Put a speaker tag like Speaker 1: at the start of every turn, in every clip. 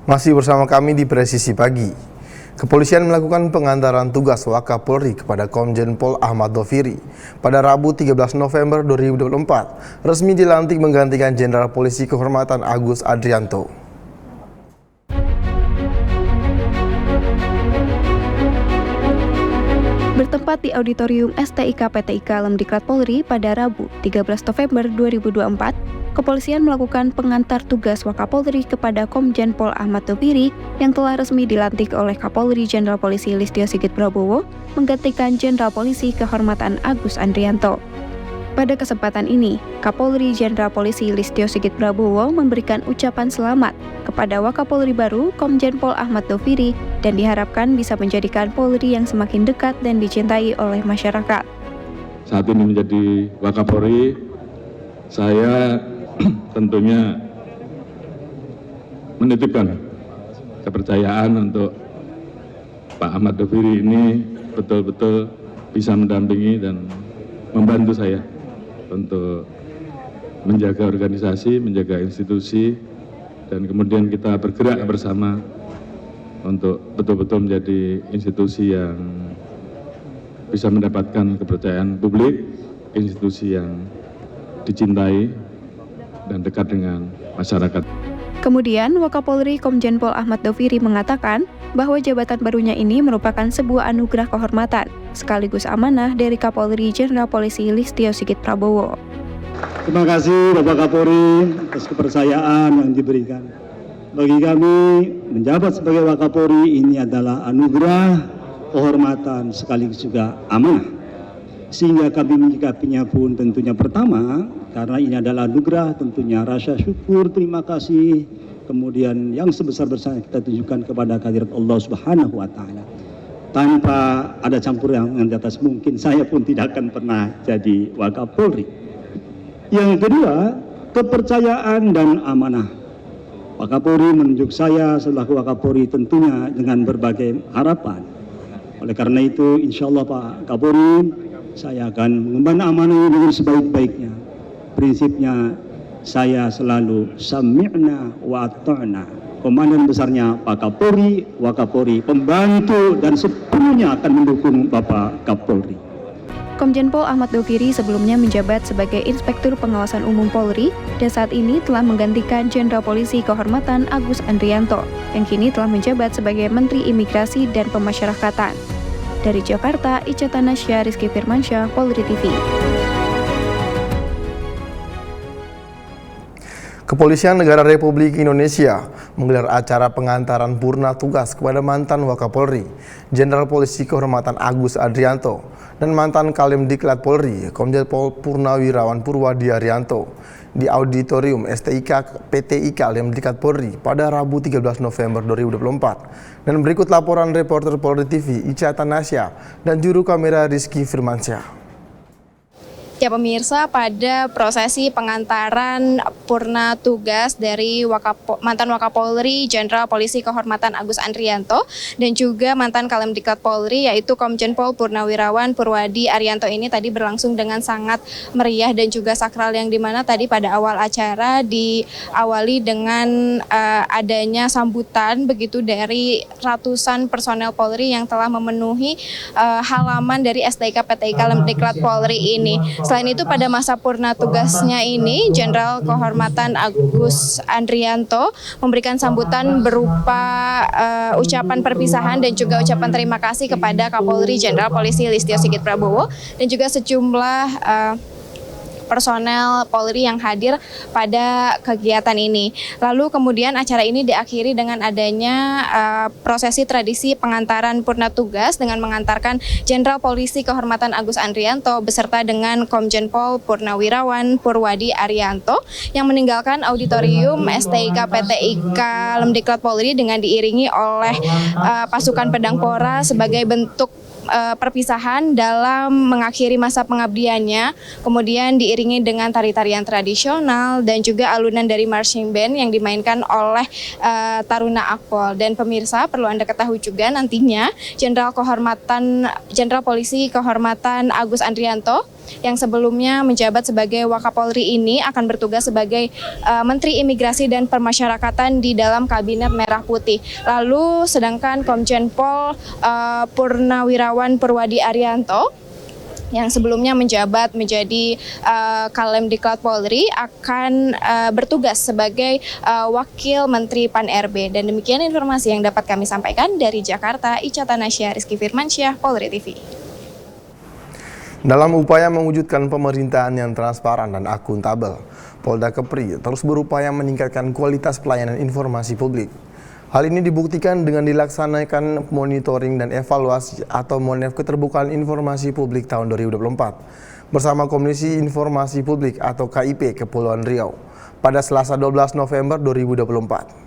Speaker 1: Masih bersama kami di Presisi Pagi. Kepolisian melakukan pengantaran tugas Wakapolri kepada Komjen Pol Ahmad Doviri. Pada Rabu 13 November 2024, resmi dilantik menggantikan Jenderal Polisi Kehormatan Agus Andrianto.
Speaker 2: Bertempat di Auditorium STIK PTIK Lemdiklat Polri pada Rabu 13 November 2024, kepolisian melakukan pengantar tugas Wakapolri kepada Komjen Pol Ahmad Doviri yang telah resmi dilantik oleh Kapolri Jenderal Polisi Listio Sigit Prabowo menggantikan Jenderal Polisi Kehormatan Agus Andrianto. Pada kesempatan ini, Kapolri Jenderal Polisi Listio Sigit Prabowo memberikan ucapan selamat kepada Wakapolri baru Komjen Pol Ahmad Doviri dan diharapkan bisa menjadikan Polri yang semakin dekat dan dicintai oleh masyarakat.
Speaker 3: Saat ini menjadi Wakapolri, saya tentunya menitipkan kepercayaan untuk Pak Ahmad Doviri ini betul-betul bisa mendampingi dan membantu saya untuk menjaga organisasi, menjaga institusi, dan kemudian kita bergerak bersama untuk betul-betul menjadi institusi yang bisa mendapatkan kepercayaan publik, institusi yang dicintai dan dekat dengan masyarakat.
Speaker 2: Kemudian, Wakapolri Komjen Pol Ahmad Doviri mengatakan bahwa jabatan barunya ini merupakan sebuah anugerah kehormatan, sekaligus amanah dari Kapolri Jenderal Polisi Listio Sigit Prabowo.
Speaker 4: Terima kasih Bapak Kapolri atas kepercayaan yang diberikan. Bagi kami, menjabat sebagai Wakapolri ini adalah anugerah, kehormatan, sekaligus juga amanah. Sehingga kami menyikapinya pun tentunya pertama, karena ini adalah anugerah, tentunya rasa syukur, terima kasih, kemudian yang sebesar-besarnya kita tunjukkan kepada kehadirat Allah Subhanahu wa Ta'ala. Tanpa ada campur yang di atas, mungkin saya pun tidak akan pernah jadi Wakapolri. Yang kedua, kepercayaan dan amanah. Wakapolri menunjuk saya selaku Wakapolri tentunya dengan berbagai harapan. Oleh karena itu, insya Allah Pak Kapolri, saya akan mengemban amanah dengan sebaik-baiknya. Prinsipnya, saya selalu sami'na wa ata'na. Komandan besarnya Pak Kapolri, Wakapolri, pembantu dan sepenuhnya akan mendukung Bapak Kapolri.
Speaker 2: Komjen Pol Ahmad Doviri sebelumnya menjabat sebagai Inspektur Pengawasan Umum Polri dan saat ini telah menggantikan Jenderal Polisi Kehormatan Agus Andrianto yang kini telah menjabat sebagai Menteri Imigrasi dan Pemasyarakatan. Dari Jakarta, Ica Tanasya, Rizky Firmansyah, Polri TV.
Speaker 1: Kepolisian Negara Republik Indonesia menggelar acara pengantaran purna tugas kepada mantan Wakapolri, Jenderal Polisi Kehormatan Agus Andrianto, dan mantan Kalemdiklat Polri, Komjen Pol Purnawirawan Purwadi Arianto, di Auditorium STIK PTIK Lemdiklat Polri pada Rabu 13 November 2024. Dan berikut laporan reporter Polri TV Ica Tanasya dan juru kamera Rizky Firmansyah.
Speaker 5: Ya pemirsa, pada prosesi pengantaran purna tugas dari mantan Wakapolri Jenderal Polisi Kehormatan Agus Andrianto dan juga mantan Kalemdiklat Polri yaitu Komjen Pol Purnawirawan Purwadi Arianto ini tadi berlangsung dengan sangat meriah dan juga sakral, yang dimana tadi pada awal acara diawali dengan adanya sambutan begitu dari ratusan personel Polri yang telah memenuhi halaman dari STIK PTIK Lemdiklat Polri ini. Selain itu, pada masa purna tugasnya ini, Jenderal Kehormatan Agus Andrianto memberikan sambutan berupa ucapan perpisahan dan juga ucapan terima kasih kepada Kapolri Jenderal Polisi Listio Sigit Prabowo dan juga sejumlah personel Polri yang hadir pada kegiatan ini. Lalu kemudian acara ini diakhiri dengan adanya prosesi tradisi pengantaran purna tugas dengan mengantarkan Jenderal Polisi Kehormatan Agus Andrianto beserta dengan Komjen Pol Purnawirawan Purwadi Arianto yang meninggalkan Auditorium STIK PTIK Lemdiklat Polri dengan diiringi oleh pasukan Pedangpora sebagai bentuk perpisahan dalam mengakhiri masa pengabdiannya, kemudian diiringi dengan tari-tarian tradisional dan juga alunan dari marching band yang dimainkan oleh Taruna Akpol. Dan pemirsa, perlu Anda ketahui juga nantinya Jenderal Polisi Kehormatan Agus Andrianto yang sebelumnya menjabat sebagai Wakapolri ini akan bertugas sebagai Menteri Imigrasi dan Permasyarakatan di dalam Kabinet Merah Putih. Lalu sedangkan Komjen Pol Purnawirawan Purwadi Arianto yang sebelumnya menjabat menjadi Kalemdiklat Polri akan bertugas sebagai Wakil Menteri Pan-RB. Dan demikian informasi yang dapat kami sampaikan dari Jakarta. Ica Tanasya, Rizky Firmansyah, Polri TV.
Speaker 1: Dalam upaya mewujudkan pemerintahan yang transparan dan akuntabel, Polda Kepri terus berupaya meningkatkan kualitas pelayanan informasi publik. Hal ini dibuktikan dengan dilaksanakan monitoring dan evaluasi atau MONEF Keterbukaan Informasi Publik tahun 2024 bersama Komisi Informasi Publik atau KIP Kepulauan Riau pada Selasa 12 November 2024.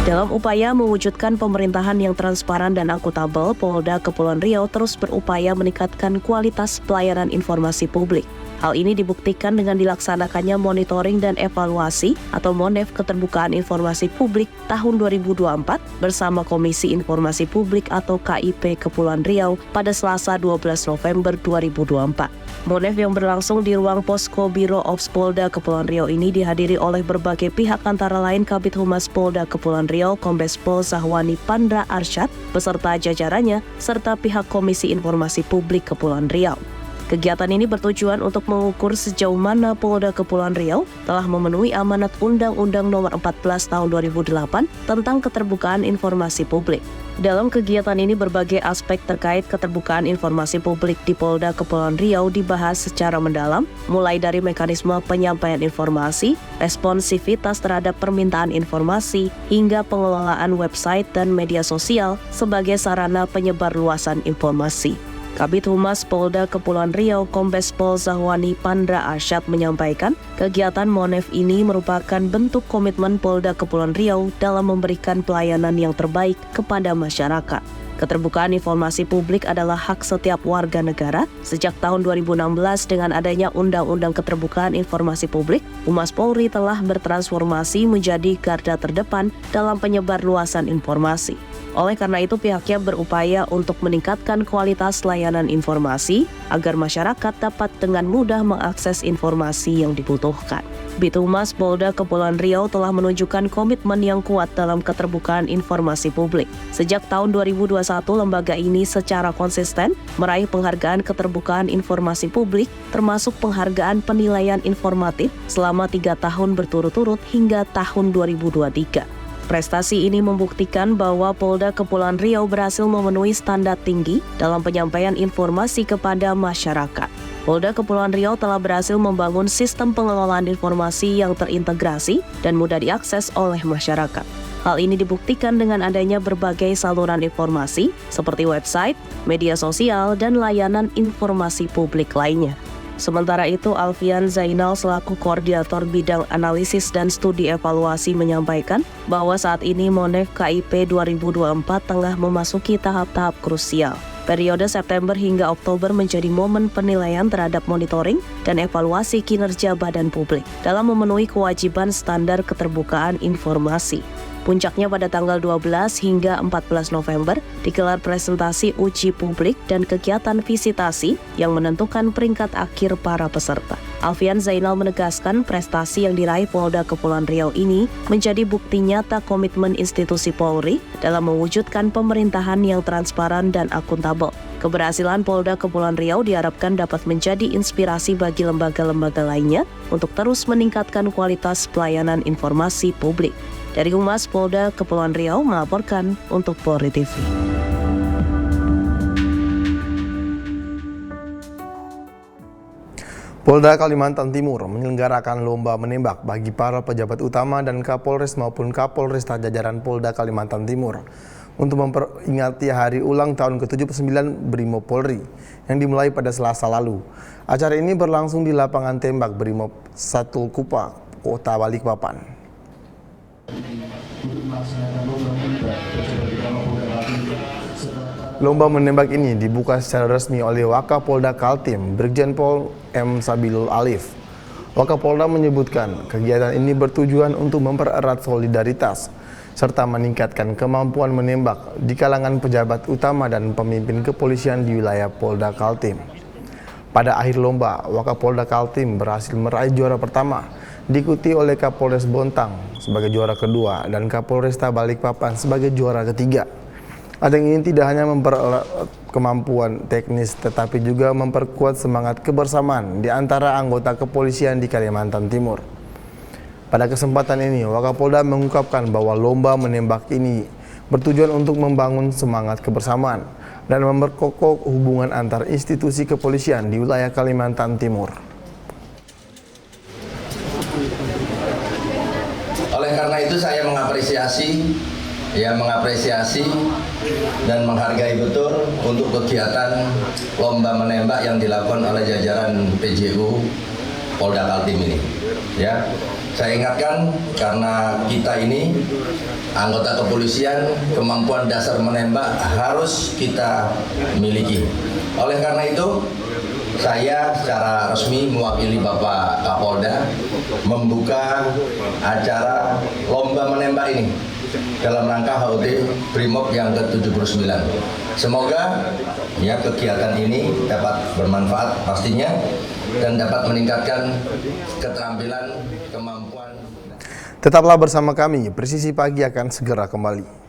Speaker 6: Dalam upaya mewujudkan pemerintahan yang transparan dan akuntabel, Polda Kepulauan Riau terus berupaya meningkatkan kualitas pelayanan informasi publik. Hal ini dibuktikan dengan dilaksanakannya monitoring dan evaluasi atau MONEF Keterbukaan Informasi Publik tahun 2024 bersama Komisi Informasi Publik atau KIP Kepulauan Riau pada Selasa 12 November 2024. MONEF yang berlangsung di ruang Posko Biro Ops Polda Kepulauan Riau ini dihadiri oleh berbagai pihak antara lain Kabid Humas Polda Kepulauan Riau, Kombes Pol Zahwani Pandra Arsyad, beserta jajarannya, serta pihak Komisi Informasi Publik Kepulauan Riau. Kegiatan ini bertujuan untuk mengukur sejauh mana Polda Kepulauan Riau telah memenuhi amanat Undang-Undang Nomor 14 Tahun 2008 tentang keterbukaan informasi publik. Dalam kegiatan ini berbagai aspek terkait keterbukaan informasi publik di Polda Kepulauan Riau dibahas secara mendalam, mulai dari mekanisme penyampaian informasi, responsivitas terhadap permintaan informasi, hingga pengelolaan website dan media sosial sebagai sarana penyebarluasan informasi. Kabid Humas Polda Kepulauan Riau, Kombes Pol Zahwani Pandra Arsyad menyampaikan, kegiatan MONEF ini merupakan bentuk komitmen Polda Kepulauan Riau dalam memberikan pelayanan yang terbaik kepada masyarakat. Keterbukaan informasi publik adalah hak setiap warga negara. Sejak tahun 2016 dengan adanya Undang-Undang Keterbukaan Informasi Publik, Humas Polri telah bertransformasi menjadi garda terdepan dalam penyebarluasan informasi. Oleh karena itu pihaknya berupaya untuk meningkatkan kualitas layanan informasi agar masyarakat dapat dengan mudah mengakses informasi yang dibutuhkan. Bitumas Polda Kepulauan Riau telah menunjukkan komitmen yang kuat dalam keterbukaan informasi publik. Sejak tahun 2021, lembaga ini secara konsisten meraih penghargaan keterbukaan informasi publik, termasuk penghargaan penilaian informatif selama 3 tahun berturut-turut hingga tahun 2023. Prestasi ini membuktikan bahwa Polda Kepulauan Riau berhasil memenuhi standar tinggi dalam penyampaian informasi kepada masyarakat. Polda Kepulauan Riau telah berhasil membangun sistem pengelolaan informasi yang terintegrasi dan mudah diakses oleh masyarakat. Hal ini dibuktikan dengan adanya berbagai saluran informasi seperti website, media sosial, dan layanan informasi publik lainnya. Sementara itu, Alfian Zainal selaku Koordinator Bidang Analisis dan Studi Evaluasi menyampaikan bahwa saat ini MONEF KIP 2024 tengah memasuki tahap-tahap krusial. Periode September hingga Oktober menjadi momen penilaian terhadap monitoring dan evaluasi kinerja badan publik dalam memenuhi kewajiban standar keterbukaan informasi. Puncaknya pada tanggal 12 hingga 14 November digelar presentasi uji publik dan kegiatan visitasi yang menentukan peringkat akhir para peserta. Alfian Zainal menegaskan prestasi yang diraih Polda Kepulauan Riau ini menjadi bukti nyata komitmen institusi Polri dalam mewujudkan pemerintahan yang transparan dan akuntabel. Keberhasilan Polda Kepulauan Riau diharapkan dapat menjadi inspirasi bagi lembaga-lembaga lainnya untuk terus meningkatkan kualitas pelayanan informasi publik. Dari Humas Polda Kepulauan Riau melaporkan untuk Polri TV.
Speaker 1: Polda Kalimantan Timur menyelenggarakan lomba menembak bagi para pejabat utama dan Kapolres maupun Kapolresta jajaran Polda Kalimantan Timur untuk memperingati hari ulang tahun ke-79 Brimob Polri yang dimulai pada Selasa lalu. Acara ini berlangsung di lapangan tembak Brimob 1 Kupa, Kota Balikpapan. Lomba menembak ini dibuka secara resmi oleh Wakapolda Kaltim, Brigjen Pol M. Sabilul Alif. Wakapolda menyebutkan kegiatan ini bertujuan untuk mempererat solidaritas serta meningkatkan kemampuan menembak di kalangan pejabat utama dan pemimpin kepolisian di wilayah Polda Kaltim. Pada akhir lomba, Wakapolda Kaltim berhasil meraih juara pertama, diikuti oleh Kapolres Bontang sebagai juara kedua dan Kapolresta Balikpapan sebagai juara ketiga. Ajang ini tidak hanya mempererat kemampuan teknis tetapi juga memperkuat semangat kebersamaan di antara anggota kepolisian di Kalimantan Timur. Pada kesempatan ini, Wakapolda mengungkapkan bahwa lomba menembak ini bertujuan untuk membangun semangat kebersamaan dan memperkokoh hubungan antar institusi kepolisian di wilayah Kalimantan Timur.
Speaker 7: Oleh karena itu saya mengapresiasi dan menghargai betul untuk kegiatan lomba menembak yang dilakukan oleh jajaran PJU Polda Kaltim ini. Ya, saya ingatkan karena kita ini anggota kepolisian, kemampuan dasar menembak harus kita miliki. Oleh karena itu, saya secara resmi mewakili Bapak Kapolda membuka acara lomba menembak ini dalam rangka HUT Brimob yang ke-79. Semoga ya kegiatan ini dapat bermanfaat pastinya dan dapat meningkatkan keterampilan, kemampuan.
Speaker 1: Tetaplah bersama kami, Presisi Pagi akan segera kembali.